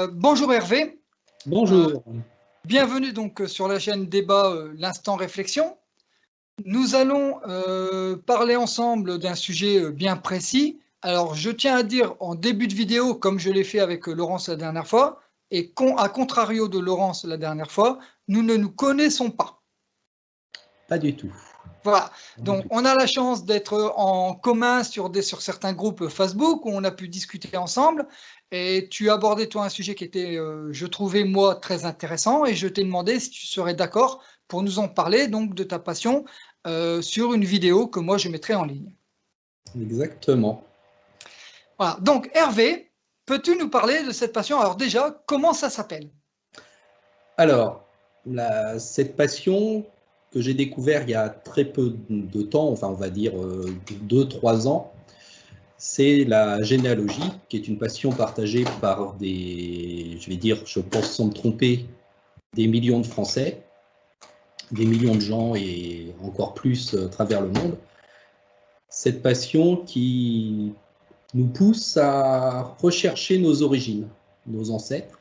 Bonjour Hervé. Bonjour. Bienvenue donc sur la chaîne Débat l'Instant Réflexion. Nous allons parler ensemble d'un sujet bien précis. Alors, je tiens à dire en début de vidéo, comme je l'ai fait avec Laurence la dernière fois, et à contrario de Laurence la dernière fois, nous ne nous connaissons pas. Pas du tout. Voilà, donc on a la chance d'être en commun sur certains groupes Facebook où on a pu discuter ensemble et tu as abordé toi un sujet qui était, je trouvais moi très intéressant et je t'ai demandé si tu serais d'accord pour nous en parler donc de ta passion sur une vidéo que moi je mettrai en ligne. Exactement. Voilà, donc Hervé, peux-tu nous parler de cette passion? Alors déjà, comment ça s'appelle? Alors, cette passion que j'ai découvert il y a très peu de temps, enfin on va dire 2-3 ans, c'est la généalogie, qui est une passion partagée par je vais dire, je pense sans me tromper, des millions de Français, des millions de gens et encore plus à travers le monde. Cette passion qui nous pousse à rechercher nos origines, nos ancêtres.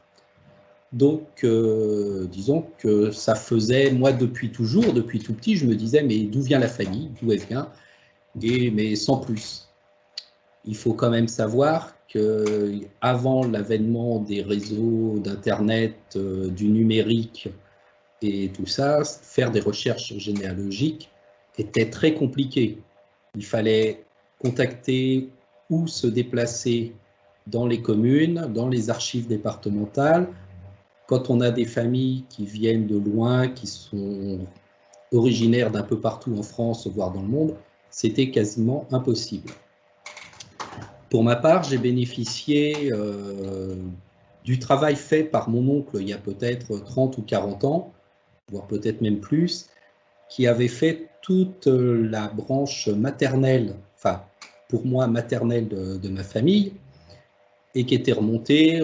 Donc, disons que ça faisait, moi depuis toujours, depuis tout petit, je me disais, mais d'où vient la famille, d'où elle vient, mais sans plus. Il faut quand même savoir qu'avant l'avènement des réseaux, d'Internet, du numérique et tout ça, faire des recherches généalogiques était très compliqué. Il fallait contacter ou se déplacer dans les communes, dans les archives départementales. Quand on a des familles qui viennent de loin, qui sont originaires d'un peu partout en France, voire dans le monde, c'était quasiment impossible. Pour ma part, j'ai bénéficié du travail fait par mon oncle il y a peut-être 30 ou 40 ans, voire peut-être même plus, qui avait fait toute la branche maternelle, enfin pour moi maternelle de ma famille, et qui était remontée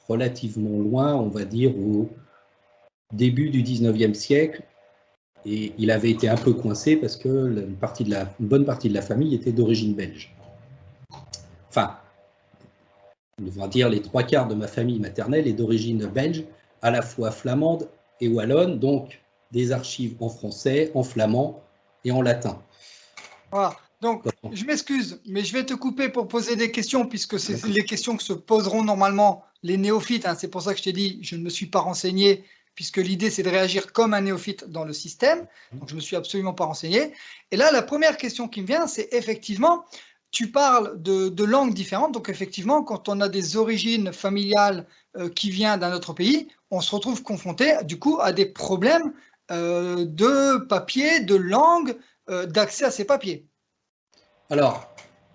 relativement loin, on va dire au début du 19e siècle, et il avait été un peu coincé parce que une bonne partie de la famille était d'origine belge. Enfin, on va dire les 3/4 de ma famille maternelle est d'origine belge, à la fois flamande et wallonne, donc des archives en français, en flamand et en latin. Voilà. Donc, je m'excuse, mais je vais te couper pour poser des questions, puisque c'est les questions que se poseront normalement les néophytes. Hein. C'est pour ça que je t'ai dit, je ne me suis pas renseigné, puisque l'idée, c'est de réagir comme un néophyte dans le système. Donc, je ne me suis absolument pas renseigné. Et là, la première question qui me vient, c'est effectivement, tu parles de langues différentes. Donc, effectivement, quand on a des origines familiales qui viennent d'un autre pays, on se retrouve confronté, du coup, à des problèmes de papier, de langue, d'accès à ces papiers. Alors,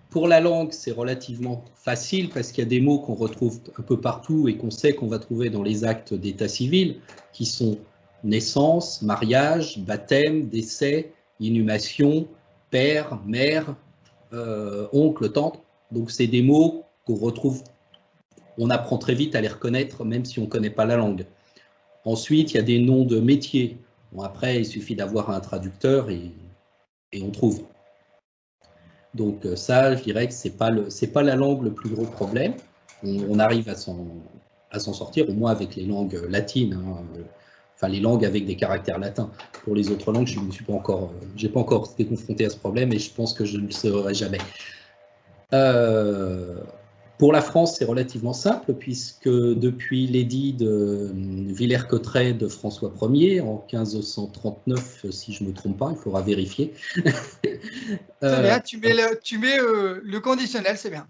pour la langue, c'est relativement facile parce qu'il y a des mots qu'on retrouve un peu partout et qu'on sait qu'on va trouver dans les actes d'état civil, qui sont naissance, mariage, baptême, décès, inhumation, père, mère, oncle, tante. Donc, c'est des mots qu'on retrouve, on apprend très vite à les reconnaître, même si on ne connaît pas la langue. Ensuite, il y a des noms de métiers. Bon, après, il suffit d'avoir un traducteur et on trouve. Donc ça, je dirais que c'est pas la langue le plus gros problème. On arrive à s'en sortir, au moins avec les langues latines, hein, enfin les langues avec des caractères latins. Pour les autres langues, je ne suis pas encore, j'ai pas encore été confronté à ce problème et je pense que je ne le serai jamais. Pour la France, c'est relativement simple puisque depuis l'édit de Villers-Cotterêts de François Ier en 1539, si je ne me trompe pas, il faudra vérifier. C'est bien, tu mets le conditionnel, c'est bien.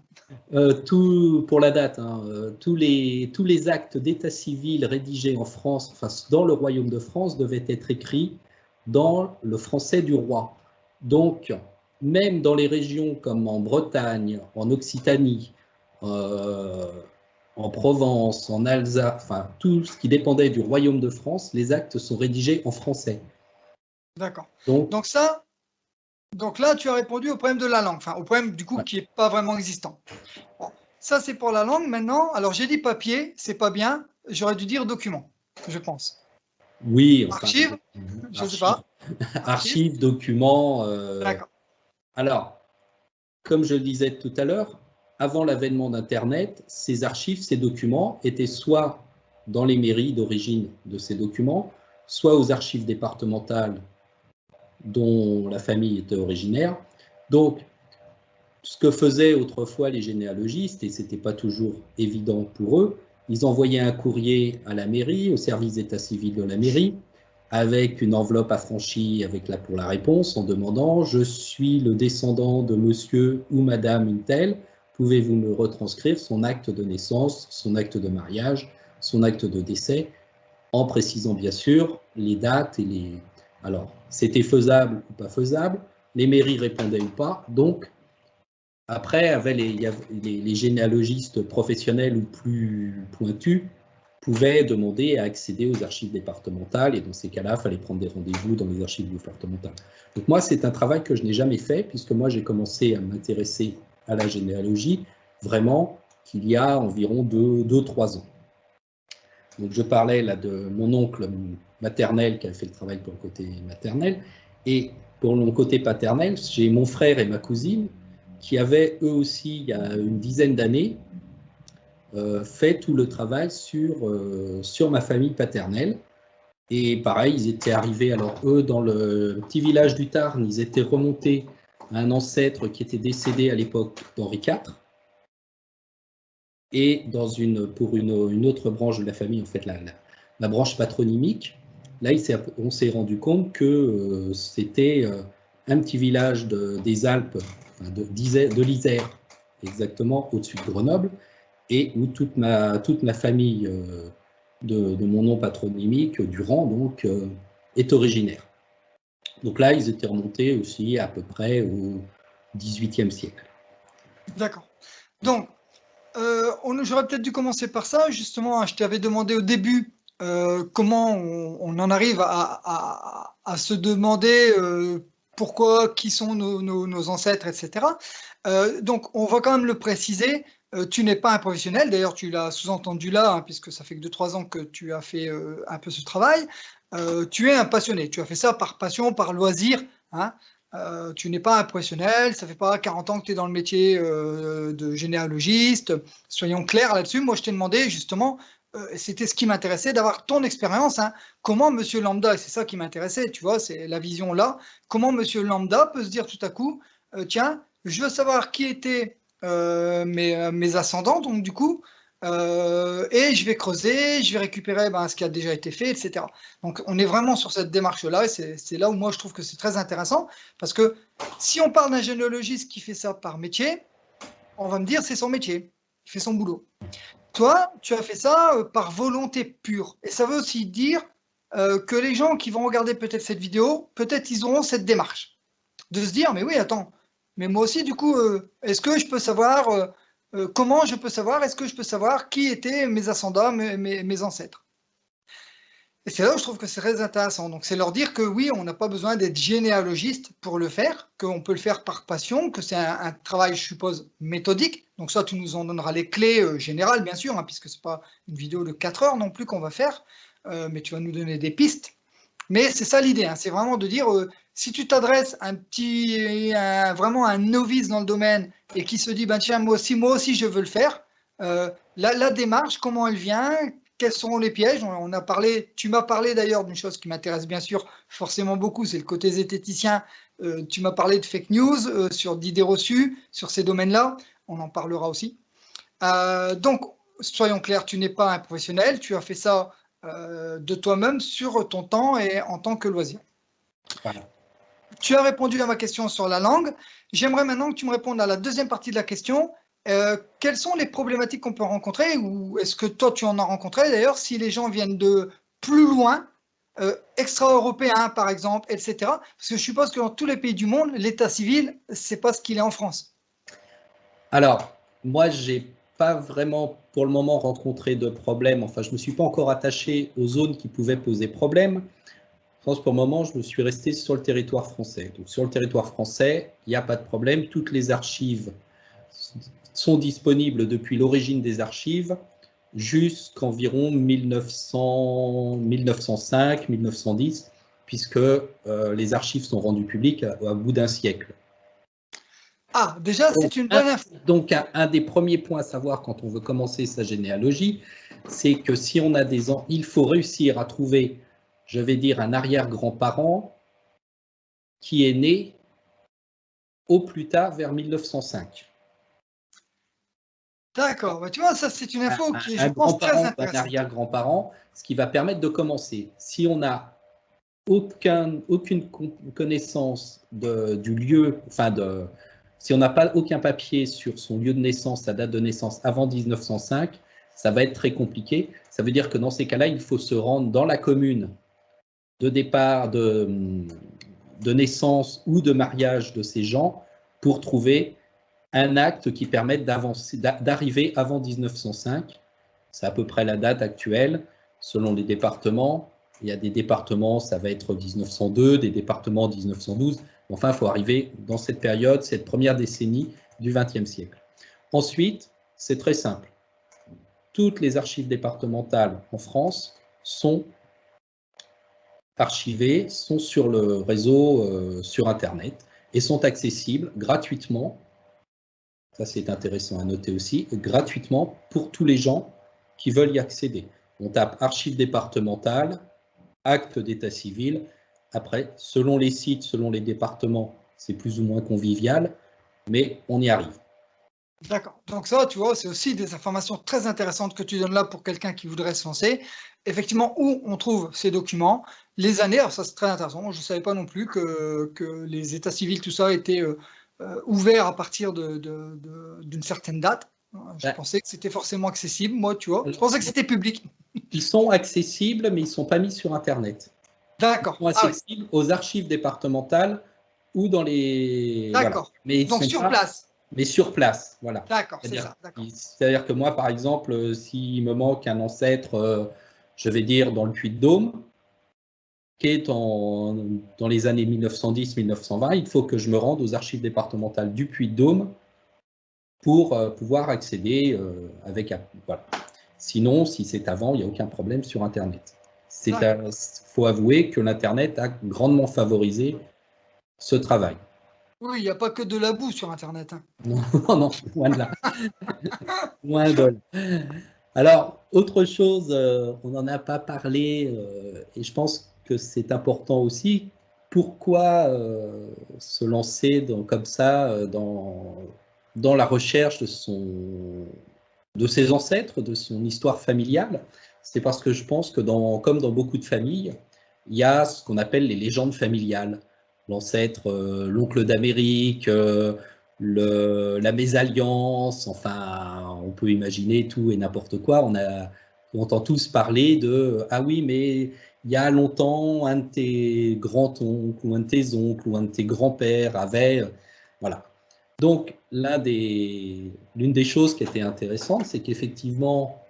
Pour la date, hein, tous les actes d'état civil rédigés en France, enfin dans le Royaume de France, devaient être écrits dans le français du roi. Donc, même dans les régions comme en Bretagne, en Occitanie, en Provence, en Alsace, enfin tout ce qui dépendait du Royaume de France, les actes sont rédigés en français. D'accord. Donc là, tu as répondu au problème de la langue, enfin au problème du coup qui n'est pas vraiment existant. Bon, ça c'est pour la langue. Maintenant, alors j'ai dit papier, c'est pas bien. J'aurais dû dire document, je pense. Oui, enfin, Archive, je ne sais pas. archives, documents. D'accord. Alors, comme je le disais tout à l'heure, avant l'avènement d'Internet, ces archives, ces documents étaient soit dans les mairies d'origine de ces documents, soit aux archives départementales dont la famille était originaire. Donc, ce que faisaient autrefois les généalogistes, et ce n'était pas toujours évident pour eux, ils envoyaient un courrier à la mairie, au service d'état civil de la mairie, avec une enveloppe affranchie pour la réponse, en demandant « Je suis le descendant de monsieur ou madame une telle, pouvez-vous me retranscrire son acte de naissance, son acte de mariage, son acte de décès ?» en précisant bien sûr les dates et les... Alors, c'était faisable ou pas faisable, les mairies répondaient ou pas, donc après, les généalogistes professionnels ou plus pointus pouvaient demander à accéder aux archives départementales, et dans ces cas-là, il fallait prendre des rendez-vous dans les archives départementales. Donc moi, c'est un travail que je n'ai jamais fait, puisque moi, j'ai commencé à m'intéresser à la généalogie vraiment qu'il y a environ 2-3 ans. Donc je parlais là de mon oncle maternel qui a fait le travail pour le côté maternel, et pour mon côté paternel, j'ai mon frère et ma cousine qui avaient eux aussi, il y a une dizaine d'années, fait tout le travail sur ma famille paternelle. Et pareil, ils étaient arrivés, alors eux, dans le petit village du Tarn, ils étaient remontés à un ancêtre qui était décédé à l'époque d'Henri IV. Et pour une autre branche de la famille, en fait, la branche patronymique, là, on s'est rendu compte que c'était un petit village des Alpes, de l'Isère, exactement au-dessus de Grenoble, et où toute ma famille de mon nom patronymique, Durand, donc, est originaire. Donc là, ils étaient remontés aussi à peu près au XVIIIe siècle. D'accord. Donc, j'aurais peut-être dû commencer par ça. Justement, je t'avais demandé au début comment on en arrive à se demander pourquoi, qui sont nos ancêtres, etc. Donc, on va quand même le préciser. Tu n'es pas un professionnel. D'ailleurs, tu l'as sous-entendu là, hein, puisque ça fait que 2-3 ans que tu as fait un peu ce travail. Tu es un passionné. Tu as fait ça par passion, par loisir, hein. Tu n'es pas un professionnel, ça fait pas 40 ans que tu es dans le métier de généalogiste. Soyons clairs là-dessus. Moi, je t'ai demandé justement, c'était ce qui m'intéressait, d'avoir ton expérience. Hein. Comment Monsieur Lambda, et c'est ça qui m'intéressait, tu vois, c'est la vision là, comment Monsieur Lambda peut se dire tout à coup, tiens, je veux savoir qui étaient mes ascendants, donc du coup, et je vais creuser, je vais récupérer ce qui a déjà été fait, etc. Donc on est vraiment sur cette démarche-là, et c'est là où moi je trouve que c'est très intéressant, parce que si on parle d'un généalogiste qui fait ça par métier, on va me dire c'est son métier, il fait son boulot. Toi, tu as fait ça par volonté pure, et ça veut aussi dire que les gens qui vont regarder peut-être cette vidéo, peut-être ils auront cette démarche, de se dire mais oui, attends, mais moi aussi du coup, est-ce que je peux savoir comment je peux savoir, est-ce que je peux savoir qui étaient mes ascendants, mes ancêtres? Et c'est là où je trouve que c'est très intéressant. Donc, c'est leur dire que oui, on n'a pas besoin d'être généalogiste pour le faire, qu'on peut le faire par passion, que c'est un travail, je suppose, méthodique. Donc, ça, tu nous en donneras les clés générales, bien sûr, hein, puisque ce n'est pas une vidéo de 4 heures non plus qu'on va faire, mais tu vas nous donner des pistes. Mais c'est ça l'idée, hein, c'est vraiment de dire, si tu t'adresses vraiment à un novice dans le domaine et qui se dit, ben tiens, moi aussi, je veux le faire, la démarche, comment elle vient, quels sont les pièges? Tu m'as parlé d'ailleurs d'une chose qui m'intéresse bien sûr forcément beaucoup, c'est le côté zététicien. Tu m'as parlé de fake news, d'idées reçues, sur ces domaines-là. On en parlera aussi. Donc, soyons clairs, tu n'es pas un professionnel, tu as fait ça de toi-même sur ton temps et en tant que loisir. Voilà. Tu as répondu à ma question sur la langue. J'aimerais maintenant que tu me répondes à la deuxième partie de la question. Quelles sont les problématiques qu'on peut rencontrer, ou est-ce que toi tu en as rencontré d'ailleurs, si les gens viennent de plus loin, extra-européens par exemple, etc. Parce que je suppose que dans tous les pays du monde, l'état civil, c'est pas ce qu'il est en France. Alors, moi, j'ai pas vraiment pour le moment rencontré de problème. Enfin, je me suis pas encore attaché aux zones qui pouvaient poser problème. Je pense pour le moment, je me suis resté sur le territoire français. Donc, sur le territoire français, il n'y a pas de problème. Toutes les archives sont disponibles depuis l'origine des archives jusqu'environ 1905, 1910, puisque les archives sont rendues publiques au bout d'un siècle. Ah, déjà, Donc, c'est une bonne info. donc un des premiers points à savoir quand on veut commencer sa généalogie, c'est que si on a il faut réussir à trouver, je vais dire, un arrière-grand-parent qui est né au plus tard vers 1905. D'accord. Bah, tu vois, ça, c'est une info qui est, je Un pense, très grand-parent ou un intéressante. arrière-grand-parent, ce qui va permettre de commencer. Si on n'a aucune connaissance du lieu, si on n'a pas aucun papier sur son lieu de naissance, sa date de naissance avant 1905, ça va être très compliqué. Ça veut dire que dans ces cas-là, il faut se rendre dans la commune de départ, de naissance ou de mariage de ces gens pour trouver un acte qui permette d'arriver avant 1905. C'est à peu près la date actuelle, selon les départements. Il y a des départements, ça va être 1902, des départements 1912. Enfin, il faut arriver dans cette période, cette première décennie du XXe siècle. Ensuite, c'est très simple. Toutes les archives départementales en France sont archivées, sont sur le réseau, sur Internet, et sont accessibles gratuitement. Ça, c'est intéressant à noter aussi, gratuitement pour tous les gens qui veulent y accéder. On tape archives départementales, actes d'état civil. Après, selon les sites, selon les départements, c'est plus ou moins convivial, mais on y arrive. D'accord. Donc ça, tu vois, c'est aussi des informations très intéressantes que tu donnes là pour quelqu'un qui voudrait se lancer. Effectivement, où on trouve ces documents, les années, alors ça c'est très intéressant. Moi, je ne savais pas non plus que les états civils, tout ça, étaient ouverts à partir d'une certaine date. Je pensais que c'était forcément accessible, moi, tu vois. Je pensais que c'était public. Ils sont accessibles, mais ils ne sont pas mis sur Internet. D'accord. Ils sont accessibles aux archives départementales ou dans les... Voilà. D'accord. Mais ils Donc sont sur pas... place. Mais sur place, voilà. D'accord, c'est ça. C'est-à-dire que moi, par exemple, s'il me manque un ancêtre, je vais dire dans le Puy-de-Dôme, qui est dans les années 1910-1920, il faut que je me rende aux archives départementales du Puy-de-Dôme pour pouvoir accéder avec... Voilà. Sinon, si c'est avant, il n'y a aucun problème sur Internet. Il faut avouer que l'Internet a grandement favorisé ce travail. Oui, il n'y a pas que de la boue sur Internet. Hein. Non, non, loin de là. Loin de là. Alors, autre chose, on n'en a pas parlé, et je pense que c'est important aussi. Pourquoi se lancer comme ça dans la recherche de ses ancêtres, de son histoire familiale? C'est parce que je pense que comme dans beaucoup de familles, il y a ce qu'on appelle les légendes familiales. L'ancêtre, l'oncle d'Amérique, la mésalliance, enfin, on peut imaginer tout et n'importe quoi. On entend tous parler de « Ah oui, mais il y a longtemps, un de tes grands-oncles ou un de tes oncles ou un de tes grands-pères avait… » Voilà. Donc, l'une des choses qui était intéressante, c'est qu'effectivement,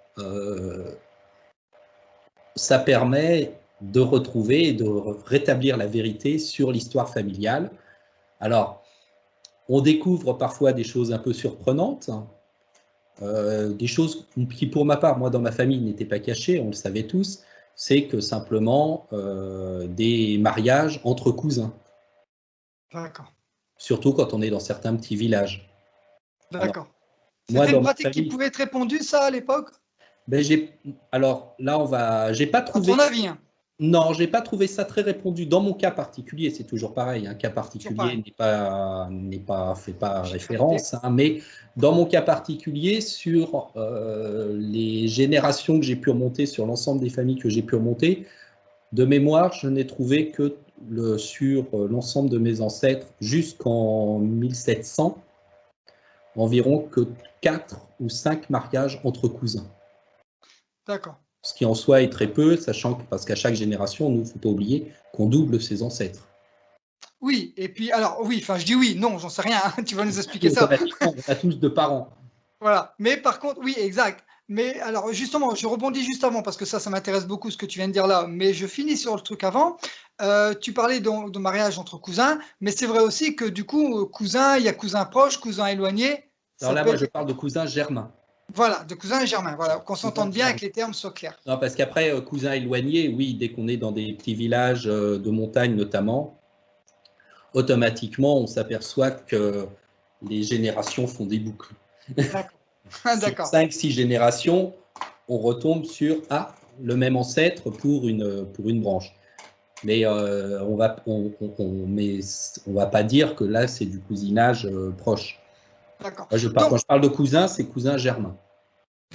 ça permet de retrouver et de rétablir la vérité sur l'histoire familiale. Alors, on découvre parfois des choses un peu surprenantes, des choses qui, pour ma part, moi, dans ma famille, n'étaient pas cachées, on le savait tous, c'est que simplement des mariages entre cousins. D'accord. Surtout quand on est dans certains petits villages. D'accord. Moi, C'était une dans ma pratique qui famille, pouvait être répandue, ça, à l'époque? ben, alors là, j'ai pas À trouvé. ton avis, hein? Non, j'ai pas trouvé ça très répandu. Dans mon cas particulier, c'est toujours pareil. Un cas Toujours pareil. particulier fait pas Généralité. référence, hein, mais dans mon cas particulier, sur les générations que j'ai pu remonter, sur l'ensemble des familles que j'ai pu remonter, de mémoire, je n'ai trouvé que sur l'ensemble de mes ancêtres jusqu'en 1700, environ que 4 ou 5 mariages entre cousins. D'accord. Ce qui en soi est très peu, sachant que, parce qu'à chaque génération, il ne faut pas oublier qu'on double ses ancêtres. Oui, et puis, alors, oui, enfin, je dis oui, non, j'en sais rien, hein, tu vas nous expliquer ça. Automatiquement, on a tous deux parents. Voilà. Mais par contre, oui, exact. Mais alors, justement, je rebondis juste avant, parce que ça m'intéresse beaucoup ce que tu viens de dire là, mais je finis sur le truc avant. Tu parlais donc de mariage entre cousins, mais c'est vrai aussi que du coup, cousin, il y a cousin proche, cousin éloigné, Alors ça là, peut moi, je être… parle de cousins germains. Voilà, de cousin et germain, voilà, qu'on s'entende bien et que les termes soient clairs. Non, parce qu'après, cousins éloignés, oui, dès qu'on est dans des petits villages de montagne notamment, automatiquement, on s'aperçoit que les générations font des boucles. D'accord. Sur D'accord. 5-6 générations, on retombe sur le même ancêtre pour une branche. Mais on va pas dire que là, c'est du cousinage proche. D'accord. Quand je parle de cousin, c'est cousin germain.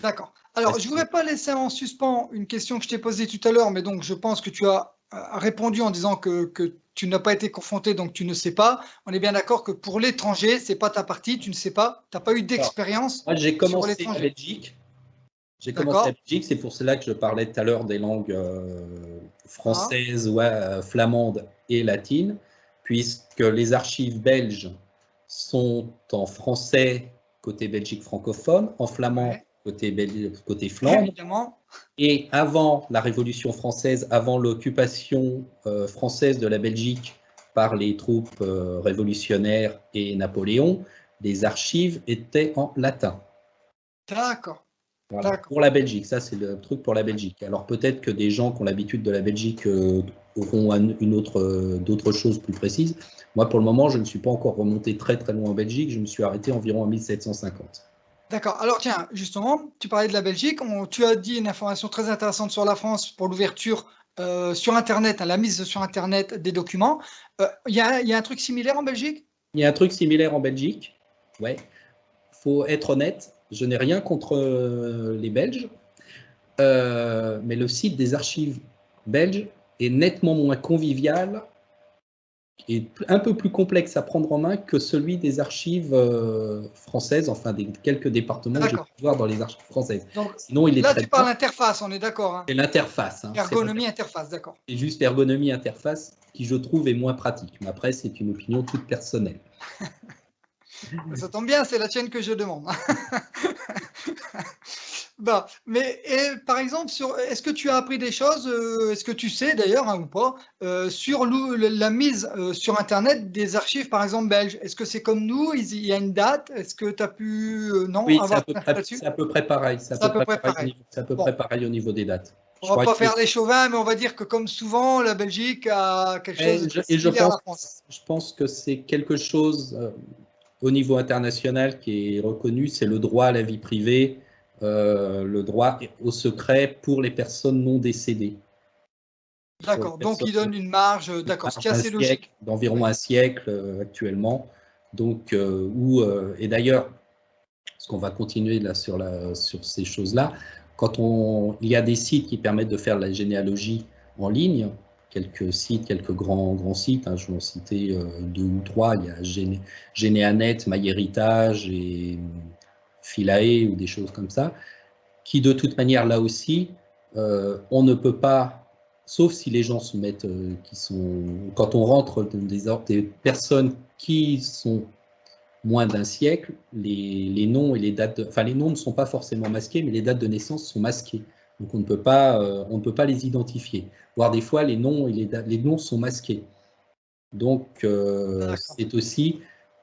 D'accord. Alors, je ne voudrais pas laisser en suspens une question que je t'ai posée tout à l'heure, mais donc je pense que tu as répondu en disant que tu n'as pas été confronté, donc tu ne sais pas. On est bien d'accord que pour l'étranger, ce n'est pas ta partie, tu ne sais pas, tu n'as pas eu Alors, d'expérience moi, j'ai sur commencé à l'étranger. Belgique. J'ai commencé à D'accord? Belgique, c'est pour cela que je parlais tout à l'heure des langues Ah, françaises, flamandes et latines, puisque les archives belges sont en français côté Belgique francophone, en flamand ouais, côté Flandre, évidemment. et avant la Révolution française, avant l'occupation française de la Belgique par les troupes révolutionnaires et Napoléon, les archives étaient en latin. D'accord. Voilà, D'accord. pour la Belgique, ça c'est le truc pour la Belgique. Alors peut-être que des gens qui ont l'habitude de la Belgique auront d'autres choses plus précises. Moi pour le moment, je ne suis pas encore remonté très très loin en Belgique, je me suis arrêté environ en 1750. D'accord. Alors tiens, justement, tu parlais de la Belgique. Tu as dit une information très intéressante sur la France pour l'ouverture sur Internet, hein, la mise sur Internet des documents. Il y a un truc similaire en Belgique? Il y a un truc similaire en Belgique, ouais. Faut être honnête, je n'ai rien contre les Belges, mais le site des archives belges est nettement moins convivial et un peu plus complexe à prendre en main que celui des archives françaises, enfin des quelques départements que j'ai D'accord. pu voir dans les archives françaises. Donc Sinon, il est là, très tu parles bien. interface, on est d'accord, hein? C'est l'interface. Hein, Ergonomie, interface, d'accord. c'est juste l'ergonomie interface qui, je trouve, est moins pratique. Mais après, c'est une opinion toute personnelle. Ça tombe bien, c'est la tienne que je demande. Bah, mais par exemple, est-ce que tu as appris des choses, est-ce que tu sais d'ailleurs, hein, ou pas, sur la mise sur Internet des archives, par exemple, belges? Est-ce que c'est comme nous, il y a une date? Est-ce que tu as pu, non, Oui, avoir une info là-dessus? c'est à peu près pareil. C'est à peu près pareil. C'est à peu près Bon, pareil au niveau des dates. on Je va crois pas que faire les chauvins, mais on va dire que comme souvent, la Belgique a quelque chose de très et similaire à la France. je pense que c'est quelque chose au niveau international qui est reconnu, c'est le droit à la vie privée, le droit au secret pour les personnes non décédées. Pour les D'accord, donc personnes il donne une marge, d'accord, ce qui est un assez siècle, logique. d'environ Oui. un siècle actuellement. Donc, et d'ailleurs, parce qu'on va continuer là sur ces choses-là, il y a des sites qui permettent de faire la généalogie en ligne, quelques sites, quelques grands sites, hein, je vais en citer deux ou trois, il y a Généanet, MyHéritage et Philae ou des choses comme ça, qui de toute manière, là aussi, on ne peut pas, sauf si les gens se mettent, quand on rentre des personnes qui sont moins d'un siècle, les noms et les dates, enfin les noms ne sont pas forcément masqués, mais les dates de naissance sont masquées. Donc on ne peut pas les identifier. Voire des fois, les noms et les noms sont masqués. Donc D'accord. c'est aussi,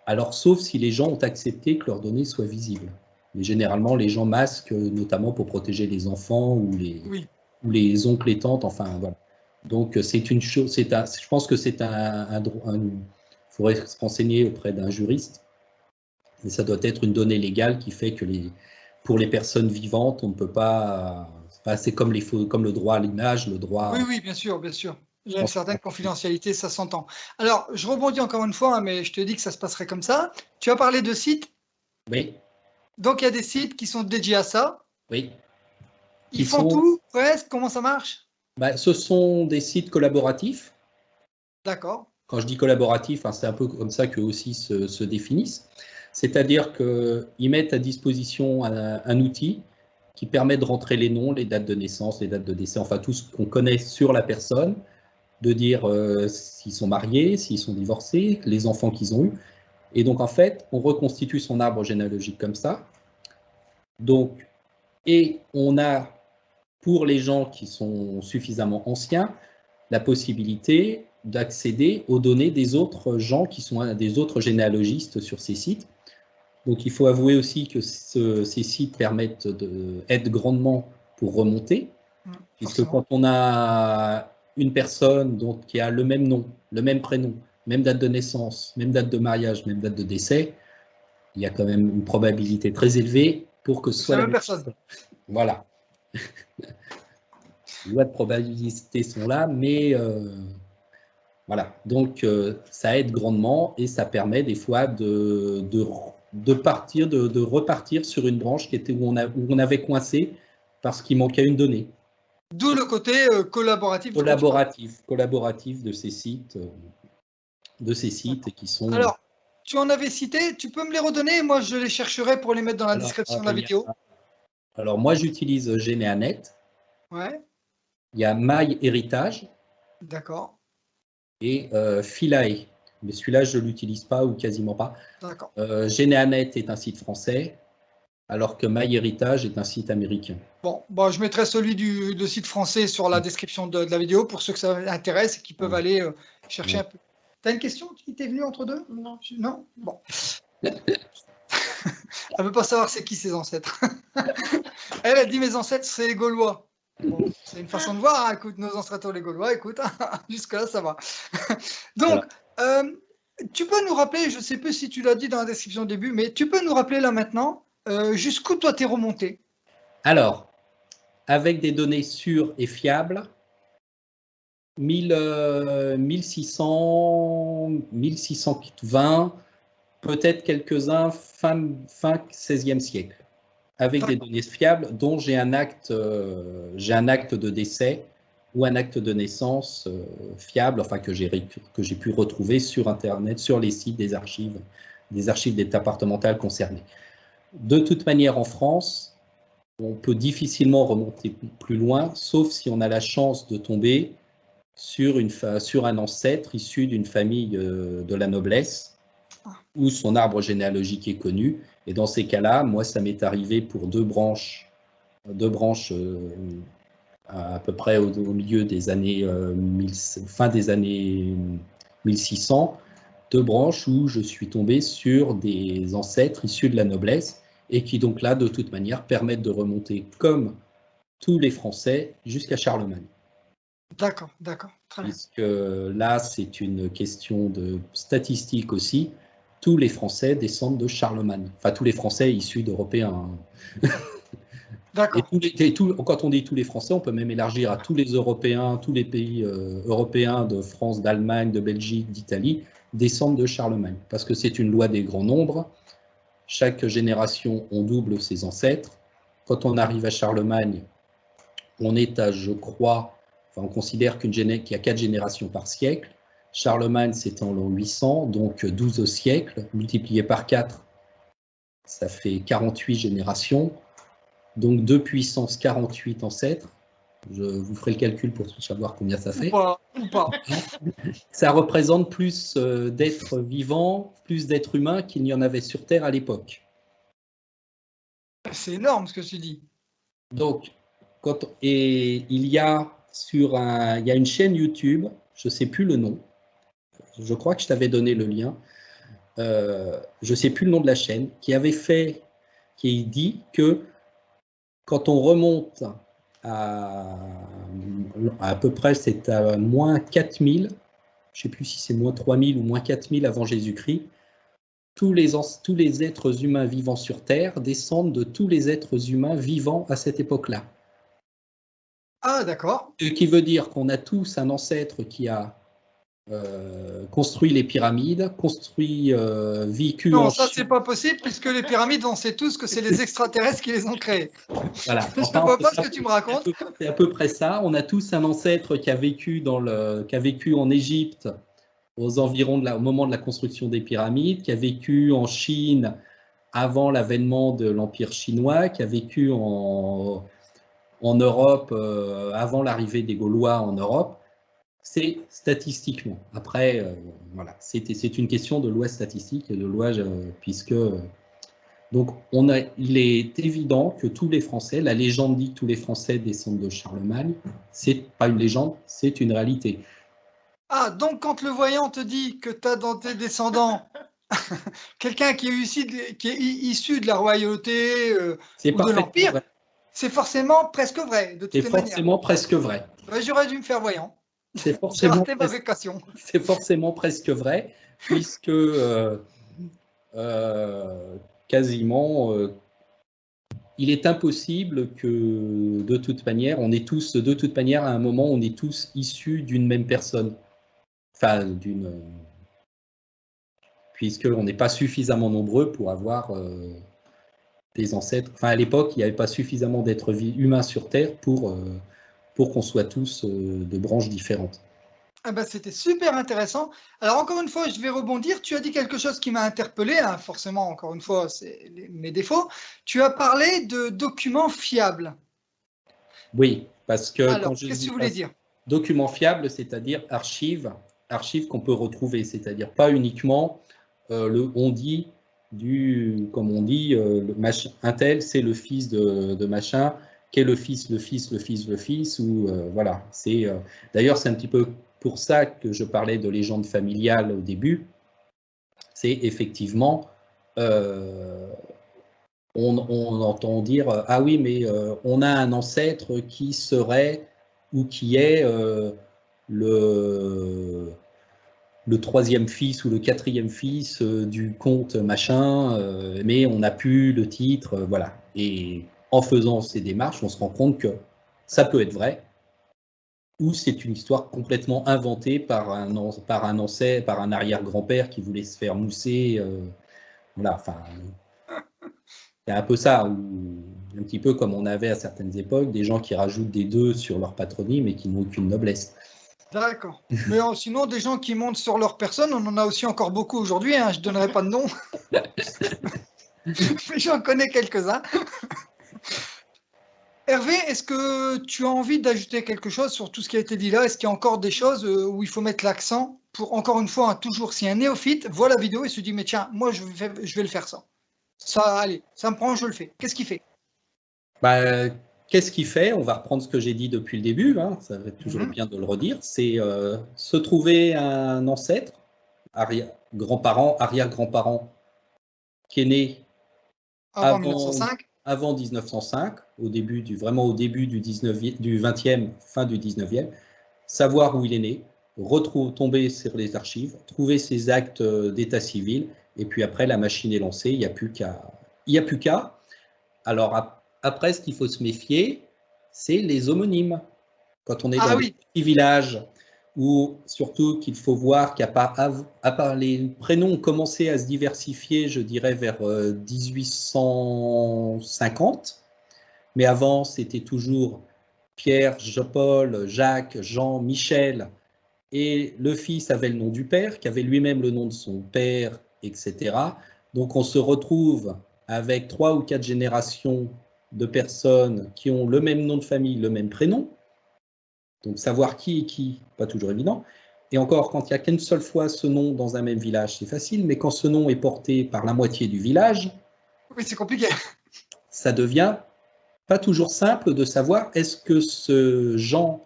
alors sauf si les gens ont accepté que leurs données soient visibles. Mais généralement, les gens masquent, notamment pour protéger les enfants Oui, ou les oncles et tantes, enfin voilà. Donc c'est une chose, je pense que c'est il faudrait se renseigner auprès d'un juriste, mais ça doit être une donnée légale qui fait que pour les personnes vivantes, on ne peut pas, c'est comme comme le droit à l'image, le oui, droit, oui, bien sûr, bien sûr. Il je y a une pense que certaine confidentialité, ça s'entend. Alors, je rebondis encore une fois, hein, mais je te dis que ça se passerait comme ça. Tu as parlé de sites, oui, donc il y a des sites qui sont dédiés à ça. oui, Ils qui font sont, tout, presque, comment ça marche? ce sont des sites collaboratifs. D'accord, Quand je dis collaboratif, hein, c'est un peu comme ça qu'eux aussi se définissent. C'est-à-dire qu'ils mettent à disposition un outil qui permet de rentrer les noms, les dates de naissance, les dates de décès, enfin tout ce qu'on connaît sur la personne, de dire s'ils sont mariés, s'ils sont divorcés, les enfants qu'ils ont eus. Et donc en fait, on reconstitue son arbre généalogique comme ça. Donc, et on a, pour les gens qui sont suffisamment anciens, la possibilité d'accéder aux données des autres gens qui sont des autres généalogistes sur ces sites. Donc il faut avouer aussi que ces sites aident grandement pour remonter, puisque quand forcément. on a une personne qui a le même nom, le même prénom, même date de naissance, même date de mariage, même date de décès, il y a quand même une probabilité très élevée pour que ce soit la la même même personne. chose. Voilà. Les lois de probabilité sont là, mais voilà. Donc, ça aide grandement et ça permet des fois de repartir sur une branche où on avait coincé parce qu'il manquait une donnée. D'où le côté collaboratif dont tu parles. Collaboratif de ces sites qui sont. Alors, tu en avais cité, tu peux me les redonner? Moi, je les chercherai pour les mettre dans la description de la vidéo. Alors, moi, j'utilise Généanet. Ouais, Il y a MyHéritage d'accord, et Philae. Mais celui-là, je ne l'utilise pas ou quasiment pas. d'accord. Généanet est un site français, alors que MyHéritage est un site américain. Bon, je mettrai celui du site français sur la description de la vidéo pour ceux que ça intéresse et qui peuvent aller chercher un peu. Tu as une question qui t'est venue entre deux? Non. Non? Bon. Elle veut pas savoir c'est qui ses ancêtres. Elle a dit mes ancêtres, c'est les Gaulois. Bon, c'est une façon de voir. Hein. Écoute, nos ancêtres les Gaulois, écoute, jusque-là, ça va. Donc, tu peux nous rappeler, je ne sais plus si tu l'as dit dans la description au début, mais tu peux nous rappeler là maintenant jusqu'où toi t'es remonté? Alors, avec des données sûres et fiables, 1620, peut-être quelques-uns fin 16e siècle, avec des données fiables dont j'ai un acte de décès ou un acte de naissance fiable, enfin que j'ai pu retrouver sur Internet, sur les sites des archives départementales concernées. De toute manière, en France, on peut difficilement remonter plus loin, sauf si on a la chance de tomber sur un ancêtre issu d'une famille de la noblesse, où son arbre généalogique est connu. Et dans ces cas-là, moi, ça m'est arrivé pour deux branches à peu près au milieu des années fin des années 1600, deux branches où je suis tombé sur des ancêtres issus de la noblesse et qui donc là, de toute manière, permettent de remonter comme tous les Français jusqu'à Charlemagne. D'accord, d'accord, très bien. Puisque là, c'est une question de statistique aussi. Tous les Français descendent de Charlemagne. Enfin, tous les Français issus d'Européens. Et quand on dit tous les Français, on peut même élargir à tous les Européens, tous les pays européens de France, d'Allemagne, de Belgique, d'Italie, descendent de Charlemagne. Parce que c'est une loi des grands nombres. Chaque génération, on double ses ancêtres. Quand on arrive à Charlemagne, on est à, je crois, on considère qu'il y a 4 générations par siècle. Charlemagne, c'est en l'an 800, donc 12 au siècle, multiplié par 4, ça fait 48 générations. Donc 2 puissance 48 ancêtres. Je vous ferai le calcul pour savoir combien ça fait. Ou pas. Ça représente plus d'êtres vivants, plus d'êtres humains qu'il n'y en avait sur Terre à l'époque. C'est énorme ce que tu dis. Donc, il y a une chaîne YouTube, je ne sais plus le nom, je crois que je t'avais donné le lien, je ne sais plus le nom de la chaîne, qui dit que quand on remonte à peu près, c'est à moins 4000, je ne sais plus si c'est moins 3000 ou moins 4000 avant Jésus-Christ, tous les êtres humains vivants sur Terre descendent de tous les êtres humains vivants à cette époque-là. Ah, d'accord. Ce qui veut dire qu'on a tous un ancêtre qui a construit les pyramides, vécu Non, en ça, Chine. c'est pas possible, puisque les pyramides, on sait tous que c'est les extraterrestres qui les ont créées. Voilà. Je ne vois pas ce que tu me racontes. C'est à peu près ça. On a tous un ancêtre qui a vécu en Égypte aux environs au moment de la construction des pyramides, qui a vécu en Chine avant l'avènement de l'Empire chinois, qui a vécu en Europe avant l'arrivée des Gaulois en Europe. C'est statistiquement. Après, voilà, c'est une question de loi statistique et de loi, puisque donc il est évident que tous les Français, la légende dit que tous les Français descendent de Charlemagne, c'est pas une légende, c'est une réalité. Ah, donc quand le voyant te dit que tu as dans tes descendants quelqu'un qui est issu de la royauté ou de l'Empire, c'est forcément presque vrai, de toutes les manières. C'est forcément presque vrai. Ouais, j'aurais dû me faire voyant. J'ai raté ma vocation. C'est forcément presque vrai, puisque quasiment, il est impossible que, de toute manière, on est tous, de toute manière, à un moment, on est tous issus d'une même personne. Enfin, puisqu'on n'est pas suffisamment nombreux pour avoir des ancêtres. Enfin, à l'époque, il n'y avait pas suffisamment d'êtres humains sur Terre pour qu'on soit tous de branches différentes. Ah bah, c'était super intéressant. Alors encore une fois, je vais rebondir. Tu as dit quelque chose qui m'a interpellé, hein, forcément, encore une fois, c'est mes défauts. Tu as parlé de documents fiables. Oui, parce que quand Alors, je qu'est-ce que dis tu voulais dire? documents fiables, c'est-à-dire archives qu'on peut retrouver, c'est-à-dire pas uniquement le on dit comme on dit, le machin, un tel, c'est le fils de machin, qu'est le fils, ou voilà. D'ailleurs, c'est un petit peu pour ça que je parlais de légende familiale au début. C'est effectivement, on entend dire ah oui, mais on a un ancêtre qui serait ou qui est le troisième fils ou le quatrième fils du comte machin, mais on n'a plus le titre, voilà. Et en faisant ces démarches, on se rend compte que ça peut être vrai, ou c'est une histoire complètement inventée par un ancêtre, par un arrière-grand-père qui voulait se faire mousser. Voilà, enfin, c'est un peu ça, ou un petit peu comme on avait à certaines époques, des gens qui rajoutent des 2 sur leur patronyme et qui n'ont aucune noblesse. D'accord. Mais sinon, des gens qui montent sur leur personne, on en a aussi encore beaucoup aujourd'hui, hein, je ne donnerai pas de nom, mais j'en connais quelques-uns. Hervé, est-ce que tu as envie d'ajouter quelque chose sur tout ce qui a été dit là? Est-ce qu'il y a encore des choses où il faut mettre l'accent pour, encore une fois, hein, toujours, si un néophyte voit la vidéo et se dit, mais tiens, moi, je vais le faire ça. Ça, allez, ça me prend, je le fais. Qu'est-ce qu'il fait? Bah, qu'est-ce qu'il fait? On va reprendre ce que j'ai dit depuis le début, hein, ça va être toujours Mhm. bien de le redire, c'est se trouver un ancêtre, grand-parent, arrière-grand-parent, qui est né Avant avant, 1905? avant 1905, vraiment au début du 20e, fin du 19e, savoir où il est né, tomber sur les archives, trouver ses actes d'état civil, et puis après, la machine est lancée, il n'y a plus qu'à. Il n'y a plus qu'à. Alors, après, ce qu'il faut se méfier, c'est les homonymes. Quand on est dans Ah des oui, petits villages, ou surtout qu'il faut voir qu'à part les prénoms ont commencé à se diversifier, je dirais vers 1850, mais avant, c'était toujours Pierre, Paul, Jacques, Jean, Michel, et le fils avait le nom du père, qui avait lui-même le nom de son père, etc. Donc on se retrouve avec 3 ou 4 générations de personnes qui ont le même nom de famille, le même prénom. Donc savoir qui est qui, pas toujours évident. Et encore, quand il n'y a qu'une seule fois ce nom dans un même village, c'est facile, mais quand ce nom est porté par la moitié du village, oui, c'est compliqué. ça devient pas toujours simple de savoir est-ce que ce Jean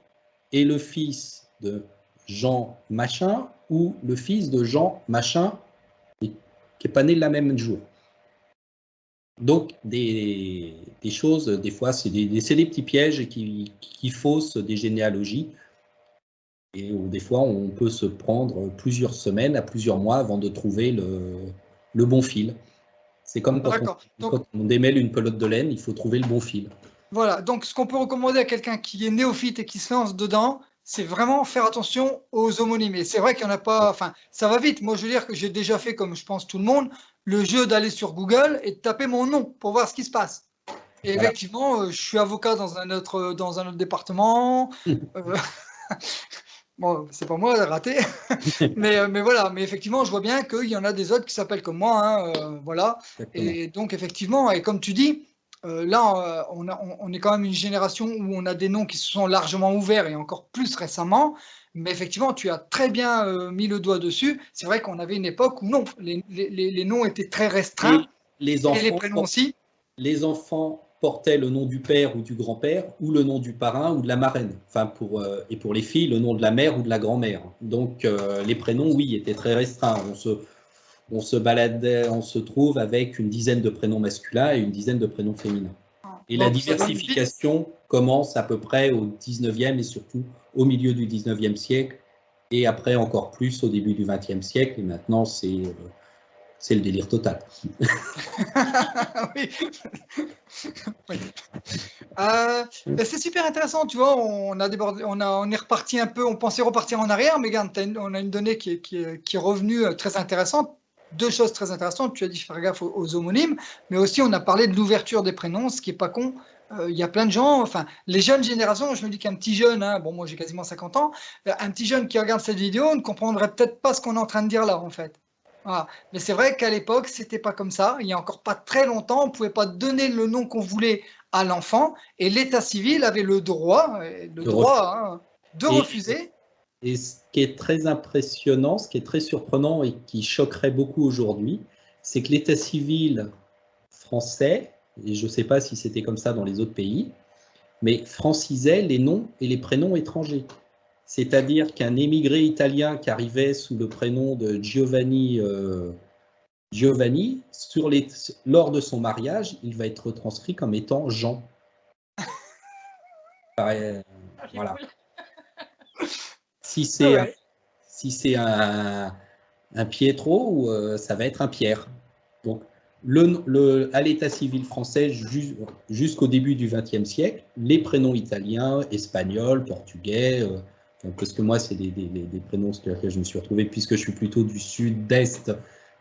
est le fils de Jean machin ou le fils de Jean machin qui n'est pas né le même jour. Donc des choses, des fois, c'est des petits pièges qui faussent des généalogies. Et des fois, on peut se prendre plusieurs semaines à plusieurs mois avant de trouver le bon fil. C'est comme D'accord. Donc, quand on démêle une pelote de laine, il faut trouver le bon fil. voilà. Donc, ce qu'on peut recommander à quelqu'un qui est néophyte et qui se lance dedans, c'est vraiment faire attention aux homonymes. Et c'est vrai qu'il n'y en a pas. Enfin, ça va vite. Moi, je veux dire que j'ai déjà fait, comme je pense tout le monde, le jeu d'aller sur Google et de taper mon nom pour voir ce qui se passe. Et Voilà. effectivement, je suis avocat dans un autre département. Euh, bon, c'est pas moi, raté. Mais voilà. Mais effectivement, je vois bien qu'il y en a des autres qui s'appellent comme moi, hein, voilà. Exactement. Et donc, effectivement, et comme tu dis, là, on est quand même une génération où on a des noms qui se sont largement ouverts et encore plus récemment. Mais effectivement, tu as très bien mis le doigt dessus. C'est vrai qu'on avait une époque où non, les noms étaient très restreints Et les et les enfants, prénoms aussi. les enfants portaient le nom du père ou du grand-père ou le nom du parrain ou de la marraine. Enfin, et pour les filles, le nom de la mère ou de la grand-mère. Donc, les prénoms, oui, étaient très restreints. On se baladait, on se trouve avec une dizaine de prénoms masculins et une dizaine de prénoms féminins. Et la Donc, ça donne vite. diversification commence à peu près au 19e et surtout au milieu du 19e siècle et après encore plus au début du 20e siècle. Et maintenant, c'est le délire total. Oui. Oui. C'est super intéressant, tu vois, on a débordé, on est reparti un peu, on pensait repartir en arrière, mais regarde, on a une donnée qui est revenue très intéressante. Deux choses très intéressantes, tu as dit faire gaffe aux homonymes, mais aussi on a parlé de l'ouverture des prénoms, ce qui est pas con. Il y a plein de gens, enfin, les jeunes générations, je me dis qu'un petit jeune, hein, bon, moi j'ai quasiment 50 ans, un petit jeune qui regarde cette vidéo ne comprendrait peut-être pas ce qu'on est en train de dire là, en fait. Voilà. Mais c'est vrai qu'à l'époque, c'était pas comme ça. Il y a encore pas très longtemps, on pouvait pas donner le nom qu'on voulait à l'enfant et l'état civil avait le droit, hein, de Et, refuser. et ce qui est très impressionnant, ce qui est très surprenant et qui choquerait beaucoup aujourd'hui, c'est que l'état civil français, et je ne sais pas si c'était comme ça dans les autres pays, mais francisait les noms et les prénoms étrangers. C'est-à-dire qu'un émigré italien qui arrivait sous le prénom de Giovanni, lors de son mariage, il va être retranscrit comme étant Jean. Voilà. Si Ah c'est ouais. un Pietro, ça va être un Pierre. Donc, à l'état civil français, jusqu'au début du XXe siècle, les prénoms italiens, espagnols, portugais, parce que moi, c'est des prénoms sur lesquels je me suis retrouvé, puisque je suis plutôt du sud-est,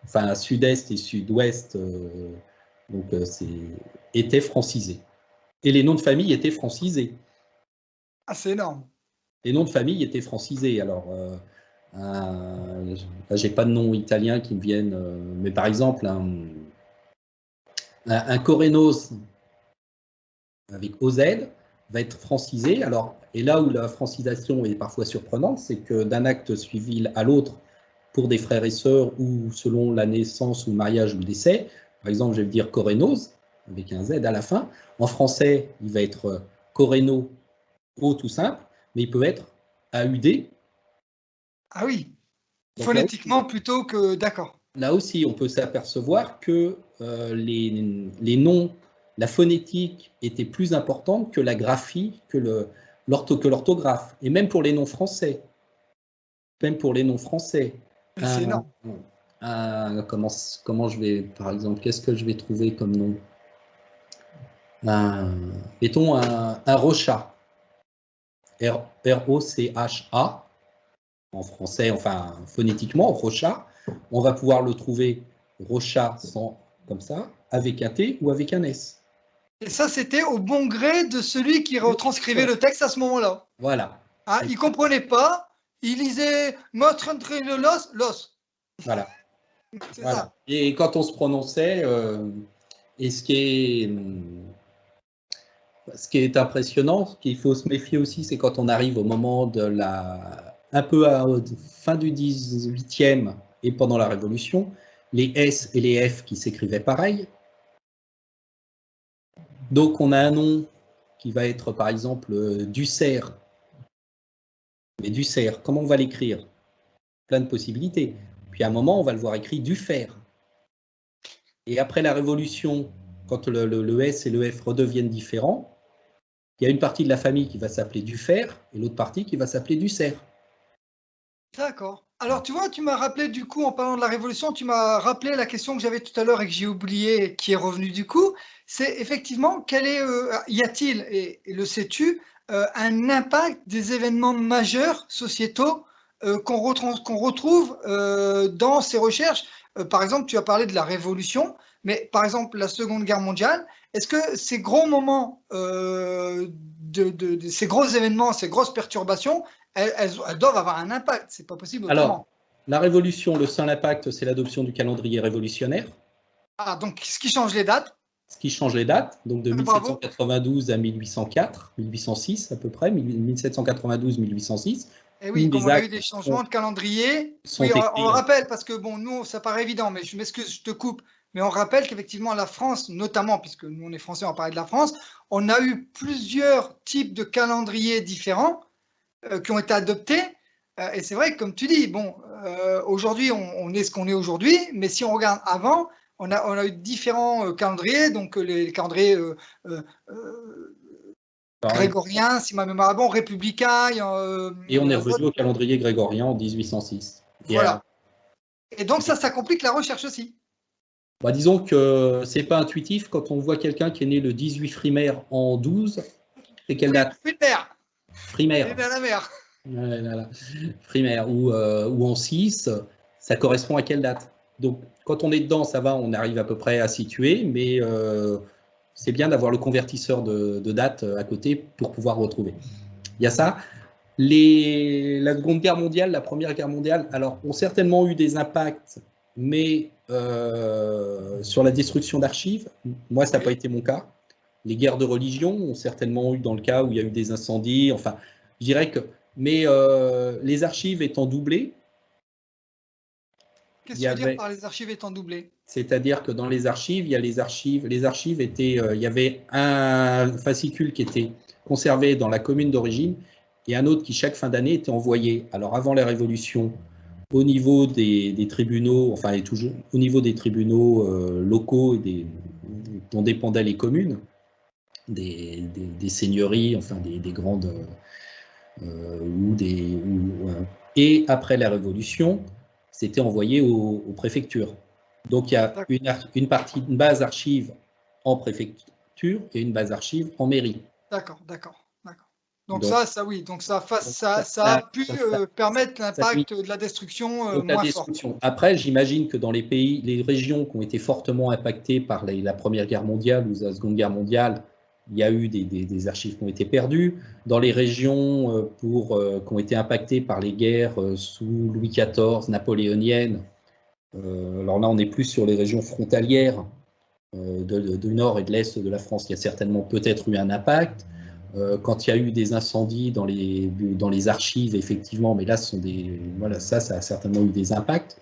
enfin sud-est et sud-ouest, donc étaient francisés. Et les noms de famille étaient francisés. Ah, c'est énorme. Les noms de famille étaient francisés. Alors, là, j'ai pas de nom italien qui me viennent, mais par exemple, un Corenos avec OZ va être francisé. Alors, et là où la francisation est parfois surprenante, c'est que d'un acte civil à l'autre, pour des frères et sœurs ou selon la naissance ou le mariage ou le décès, par exemple, je vais dire Corenos avec un Z à la fin. En français, il va être Coreno O tout simple, mais il peut être AUD. Ah oui, Donc là, phonétiquement plutôt que d'accord. là aussi, on peut s'apercevoir que les noms, la phonétique était plus importante que la graphie, que l'orthographe. Et même pour les noms français. Même pour les noms français. C'est Un, énorme. comment je vais, par exemple, qu'est-ce que je vais trouver comme nom? Mettons un Rochat. R-O-C-H-A. En français, enfin phonétiquement, Rochat. On va pouvoir le trouver Rochat sans, comme ça, avec un T ou avec un S. Et ça, c'était au bon gré de celui qui retranscrivait le texte à ce moment-là. Voilà. Ah, il comprenait pas, il lisait notre entrée de l'os. Voilà. C'est Voilà. ça. Et quand on se prononçait, et ce qui est impressionnant, ce qu'il faut se méfier aussi, c'est quand on arrive au moment de un peu à la fin du 18e et pendant la Révolution, les S et les F qui s'écrivaient pareil. Donc on a un nom qui va être par exemple Dussert. Mais Dussert, comment on va l'écrire? Plein de possibilités. Puis à un moment, on va le voir écrit Dufer. Et après la Révolution, quand le S et le F redeviennent différents, il y a une partie de la famille qui va s'appeler Dufer et l'autre partie qui va s'appeler Dussert. D'accord. Alors, tu vois, tu m'as rappelé du coup, en parlant de la Révolution, tu m'as rappelé la question que j'avais tout à l'heure et que j'ai oubliée, et qui est revenue du coup. C'est effectivement, y a-t-il, et le sais-tu, un impact des événements majeurs sociétaux qu'on retrouve dans ces recherches? Par exemple, tu as parlé de la Révolution, mais par exemple, la Seconde Guerre mondiale, est-ce que ces gros moments, de ces gros événements, ces grosses perturbations, elles doivent avoir un impact, c'est pas possible Alors, autrement. la Révolution, le seul impact, c'est l'adoption du calendrier révolutionnaire, Ah, donc ce qui change les dates, ce qui change les dates, donc de bravo. 1792 à 1804, 1806 à peu près, 1792-1806, Et où oui, comme les on a eu actes des changements de calendrier, sont oui, on le écrits. rappelle parce que bon, nous, ça paraît évident, mais je m'excuse, je te coupe. Mais on rappelle qu'effectivement, la France, notamment, puisque nous, on est français, on parle de la France, on a eu plusieurs types de calendriers différents qui ont été adoptés. Et c'est vrai que, comme tu dis, bon, aujourd'hui, on est ce qu'on est aujourd'hui, mais si on regarde avant, on a eu différents calendriers, donc les calendriers euh, grégoriens, si ma mémoire est bon, républicains, Et il on y est en a revenu d'autres. au calendrier grégorien en 1806. Voilà. Et donc ça complique la recherche aussi. Bah, disons que c'est pas intuitif quand on voit quelqu'un qui est né le 18 Frimaire en 12. C'est quelle date? Frimaire. Frimaire. À la mer. Ouais, là, là. Frimaire ou en 6, ça correspond à quelle date? Donc, quand on est dedans, ça va, on arrive à peu près à situer, mais c'est bien d'avoir le convertisseur de date à côté pour pouvoir retrouver. Il y a ça. La Seconde Guerre mondiale, la Première Guerre mondiale, alors, ont certainement eu des impacts, mais sur la destruction d'archives, moi, ça n'a pas été mon cas. Les guerres de religion ont certainement eu dans le cas où il y a eu des incendies, enfin, je dirais que, mais les archives étant doublées, Qu'est-ce que tu veux dire par les archives étant doublées? C'est-à-dire que dans les archives, il y a les archives étaient, il y avait un fascicule qui était conservé dans la commune d'origine et un autre qui chaque fin d'année était envoyé. Alors avant la Révolution, au niveau des tribunaux, enfin et toujours au niveau des tribunaux locaux et dont dépendaient les communes, des seigneuries, enfin des grandes et après la Révolution, c'était envoyé aux préfectures. Donc il y a une base archive en préfecture et une base archive en mairie. D'accord. Donc ça oui, donc ça a pu permettre l'impact de la destruction moins fort. Après, j'imagine que dans les régions qui ont été fortement impactées par la Première Guerre mondiale ou la Seconde Guerre mondiale, il y a eu des archives qui ont été perdues. Dans les régions qui ont été impactées par les guerres sous Louis XIV, napoléoniennes, alors là, on est plus sur les régions frontalières du nord et de l'est de la France. Il y a certainement peut-être eu un impact. Quand il y a eu des incendies dans les archives, effectivement, mais là, ça a certainement eu des impacts.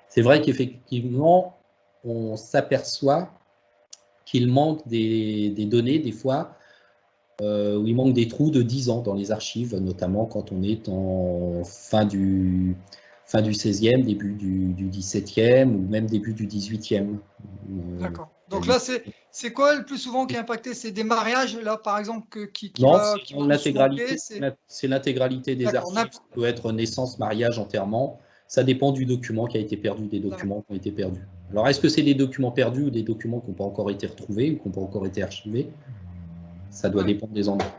C'est vrai qu'effectivement, on s'aperçoit qu'il manque des données, des fois, où il manque des trous de 10 ans dans les archives, notamment quand on est en fin du 16e, début du 17e ou même début du 18e. D'accord. Donc là, c'est quoi le plus souvent qui est impacté? C'est des mariages, là, par exemple, qui Non, va plus manquer? c'est l'intégralité des archives. Ça peut être naissance, mariage, enterrement. Ça dépend du document qui a été perdu, des documents qui ont été perdus. Alors, est-ce que c'est des documents perdus ou des documents qui n'ont pas encore été retrouvés ou qui n'ont pas encore été archivés? Ça doit dépendre des endroits.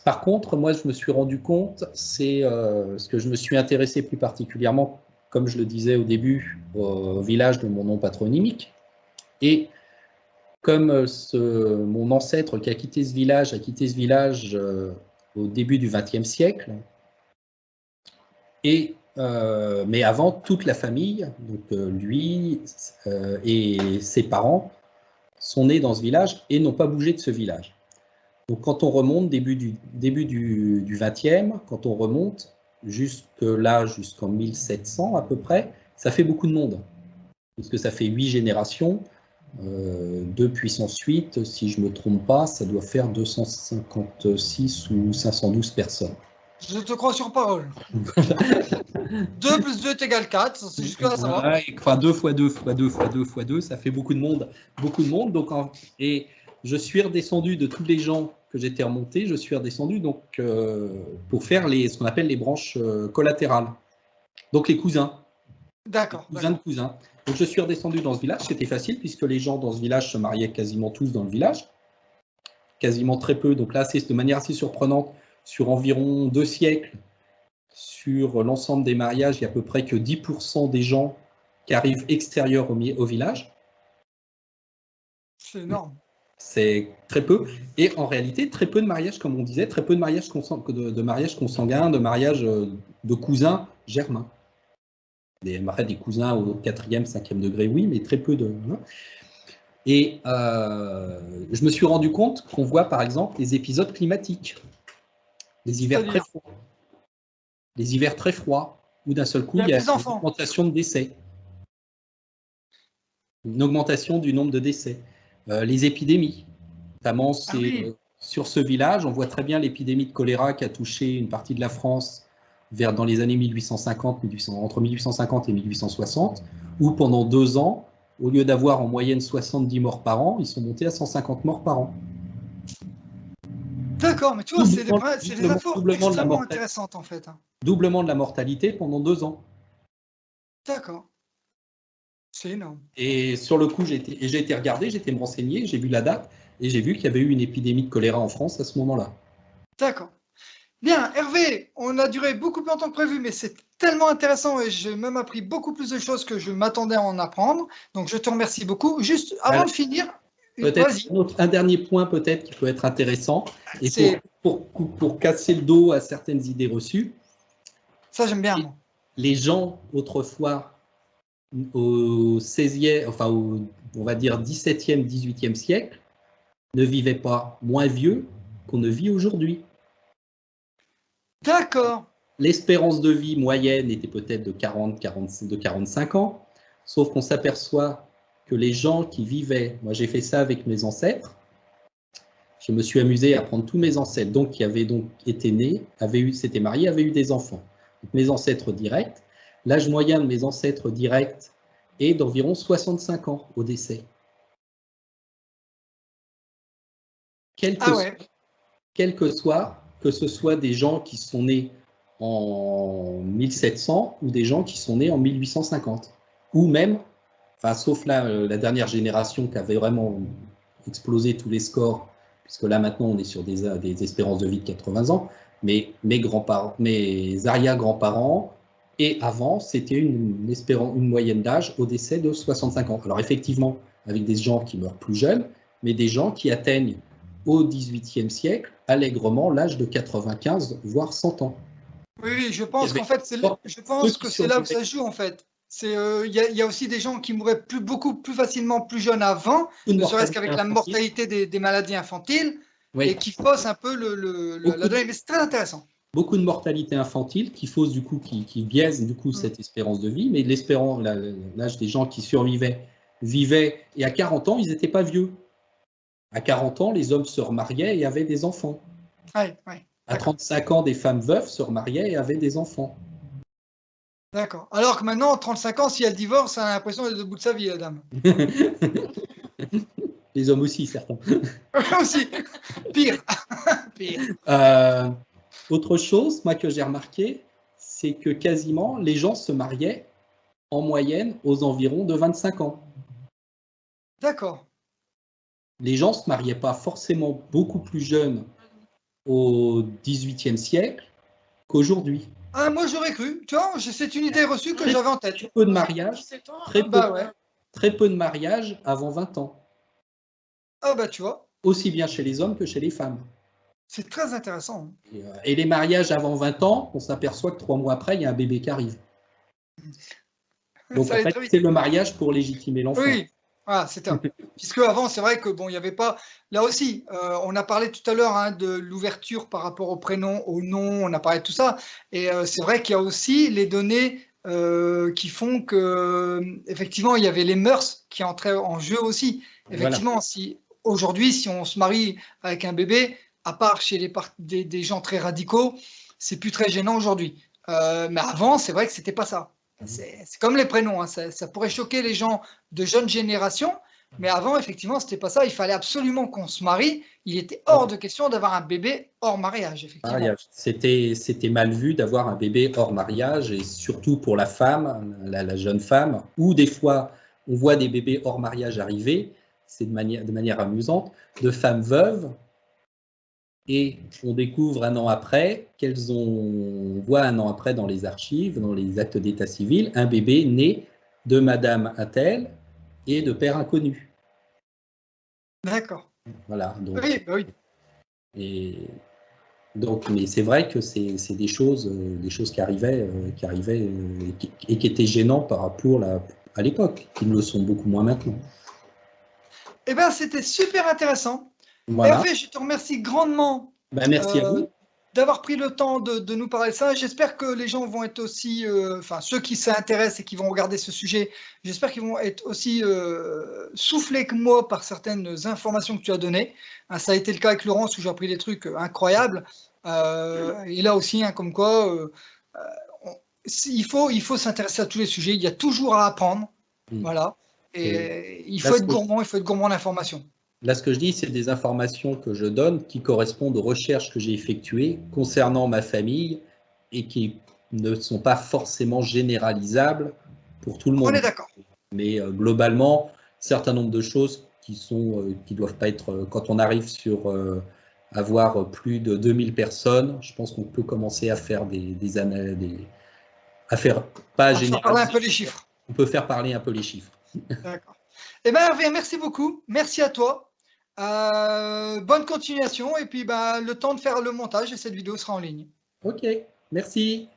Par contre, moi, je me suis rendu compte, c'est ce que je me suis intéressé plus particulièrement, comme je le disais au début, au village de mon nom patronymique. Et comme mon ancêtre qui a quitté ce village au début du XXe siècle, mais avant, toute la famille, donc lui et ses parents, sont nés dans ce village et n'ont pas bougé de ce village. Donc quand on remonte, début du 20e, quand on remonte jusqu'en 1700 à peu près, ça fait beaucoup de monde, puisque ça fait 8 générations. 2 puissance 8, si je ne me trompe pas, ça doit faire 256 ou 512 personnes. Je te crois sur parole. 2 plus 2 égale 4, c'est jusque là, ça va. Enfin, 2 fois 2 fois 2 fois 2 fois 2, ça fait beaucoup de monde. Donc, et je suis redescendu de tous les gens que j'étais remonté, je suis redescendu donc, pour faire ce qu'on appelle les branches collatérales. Donc les cousins. D'accord. Cousins de cousins. Donc je suis redescendu dans ce village, c'était facile puisque les gens dans ce village se mariaient quasiment tous dans le village. Quasiment très peu. Donc là, c'est de manière assez surprenante, sur environ 2 siècles, sur l'ensemble des mariages, il n'y a à peu près que 10% des gens qui arrivent extérieurs au village. C'est énorme. C'est très peu. Et en réalité, très peu de mariages, comme on disait, très peu de mariages consanguins, de mariages de cousins germains. Des cousins au 4e, 5e degré, oui, mais très peu de... Et je me suis rendu compte qu'on voit, par exemple, les épisodes climatiques. Les hivers très froids. Les hivers très froids, où d'un seul coup, il y a une augmentation de décès. Une augmentation du nombre de décès. Les épidémies, notamment sur ce village, on voit très bien l'épidémie de choléra qui a touché une partie de la France dans les années 1850, entre 1850 et 1860, où pendant 2 ans, au lieu d'avoir en moyenne 70 morts par an, ils sont montés à 150 morts par an. D'accord, mais tu vois, c'est des infos extrêmement intéressantes en fait. Doublement de la mortalité pendant 2 ans. D'accord. C'est énorme. Et sur le coup, j'ai été regardé, j'ai été me renseigner, j'ai vu la date, et j'ai vu qu'il y avait eu une épidémie de choléra en France à ce moment-là. D'accord. Bien, Hervé, on a duré beaucoup plus longtemps que prévu, mais c'est tellement intéressant et j'ai même appris beaucoup plus de choses que je m'attendais à en apprendre. Donc, je te remercie beaucoup. Juste avant Alors, de finir, peut-être vas-y. un dernier point peut-être qui peut être intéressant, et C'est pour casser le dos à certaines idées reçues, ça, j'aime bien, moi. les gens autrefois au 16e, enfin on va dire 17e, 18e siècle, ne vivaient pas moins vieux qu'on ne vit aujourd'hui. D'accord. L'espérance de vie moyenne était peut-être de 40, 40, de 45 ans, sauf qu'on s'aperçoit que les gens qui vivaient, moi j'ai fait ça avec mes ancêtres, je me suis amusé à prendre tous mes ancêtres, donc qui avaient donc été nés, s'étaient mariés, avaient eu des enfants. Donc, mes ancêtres directs, l'âge moyen de mes ancêtres directs est d'environ 65 ans au décès. Quel que, Ah ouais. quel que soit, que ce soit des gens qui sont nés en 1700 ou des gens qui sont nés en 1850. Ou même, enfin, sauf là, la dernière génération qui avait vraiment explosé tous les scores, puisque là maintenant on est sur des espérances de vie de 80 ans, mais mes grands-parents, mes arrière-grands-parents, et avant, c'était une moyenne d'âge au décès de 65 ans. Alors effectivement, avec des gens qui meurent plus jeunes, mais des gens qui atteignent au XVIIIe siècle allègrement l'âge de 95, voire 100 ans. Oui, oui, je Il y pense avait qu'en fait, je ceux pense qui que c'est là où survivaient, ça se joue, en fait. Il y a aussi des gens qui mouraient beaucoup plus facilement plus jeunes avant, beaucoup de ne serait-ce mortalité qu'avec la infantile. mortalité des maladies infantiles, et Oui, qui faussent un peu la beaucoup de, donnée. Mais c'est très intéressant. beaucoup de mortalité infantile qui fausse du coup, qui biaise du coup Mm. cette espérance de vie, mais l'âge des gens qui survivaient vivaient, et à 40 ans, ils n'étaient pas vieux. À 40 ans, les hommes se remariaient et avaient des enfants. Ouais, ouais, À d'accord. 35 ans, des femmes veuves se remariaient et avaient des enfants. D'accord. Alors que maintenant, 35 ans, si elle divorce, elle a l'impression d'être au bout de sa vie, la dame. Les hommes aussi, certains. Aussi, pire, pire. Euh, Autre chose, moi, que j'ai remarqué, c'est que quasiment les gens se mariaient en moyenne aux environs de 25 ans. D'accord. Les gens ne se mariaient pas forcément beaucoup plus jeunes au XVIIIe siècle qu'aujourd'hui. Ah, moi, j'aurais cru. Tu vois, c'est une idée reçue que Très, j'avais en tête. très peu de mariages, Bah ouais. très peu de mariages avant 20 ans, Ah bah tu vois, aussi bien chez les hommes que chez les femmes. c'est très intéressant. Et les mariages avant 20 ans, on s'aperçoit que 3 mois après, il y a un bébé qui arrive. Donc Ça en allait fait, très vite. c'est le mariage pour légitimer l'enfant. Oui, ah, c'est top. Puisque avant, c'est vrai que bon, il y avait pas. Là aussi, on a parlé tout à l'heure hein, de l'ouverture par rapport au prénom, au nom, on a parlé de tout ça. Et c'est vrai qu'il y a aussi les données qui font que, effectivement, il y avait les mœurs qui entraient en jeu aussi. Voilà. Effectivement, si aujourd'hui, si on se marie avec un bébé, à part chez des gens très radicaux, c'est plus très gênant aujourd'hui. Mais avant, c'est vrai que c'était pas ça. C'est comme les prénoms, hein, ça pourrait choquer les gens de jeunes générations, mais avant, effectivement, c'était pas ça. Il fallait absolument qu'on se marie. Il était hors de question d'avoir un bébé hors mariage, effectivement. Mariage. C'était mal vu d'avoir un bébé hors mariage, et surtout pour la femme, la jeune femme, ou des fois, on voit des bébés hors mariage arriver, c'est de manière amusante, de femmes veuves, et on découvre un an après on voit un an après dans les archives, dans les actes d'état civil, un bébé né de madame Attel et de père inconnu. D'accord. Voilà, donc, Oui, bah oui. et donc, mais c'est vrai que c'est des choses qui arrivaient et qui étaient gênants par rapport à l'époque, qui ne le sont beaucoup moins maintenant. Eh bien, c'était super intéressant. Voilà. Hervé, je te remercie grandement Ben, merci à euh, vous. d'avoir pris le temps de nous parler de ça. J'espère que les gens vont être aussi, enfin ceux qui s'intéressent et qui vont regarder ce sujet, j'espère qu'ils vont être aussi soufflés que moi par certaines informations que tu as données. Hein, ça a été le cas avec Laurence où j'ai appris des trucs incroyables. Et là aussi, hein, comme quoi, euh, on- il faut s'intéresser à tous les sujets. Il y a toujours à apprendre. Voilà. Et Et il là, faut être gourmand, il faut être gourmand d'informations. là, ce que je dis, c'est des informations que je donne qui correspondent aux recherches que j'ai effectuées concernant ma famille et qui ne sont pas forcément généralisables pour tout le On est monde. d'accord. Mais globalement, certain nombre de choses qui doivent pas être, quand on arrive sur avoir plus de 2000 personnes, je pense qu'on peut commencer à faire à faire pas On va faire parler un généraliser, peu les chiffres. on peut faire parler un peu les chiffres. D'accord. Eh bien, Hervé, merci beaucoup. Merci à toi. Bonne continuation. Et puis, le temps de faire le montage et cette vidéo sera en ligne. Ok, merci.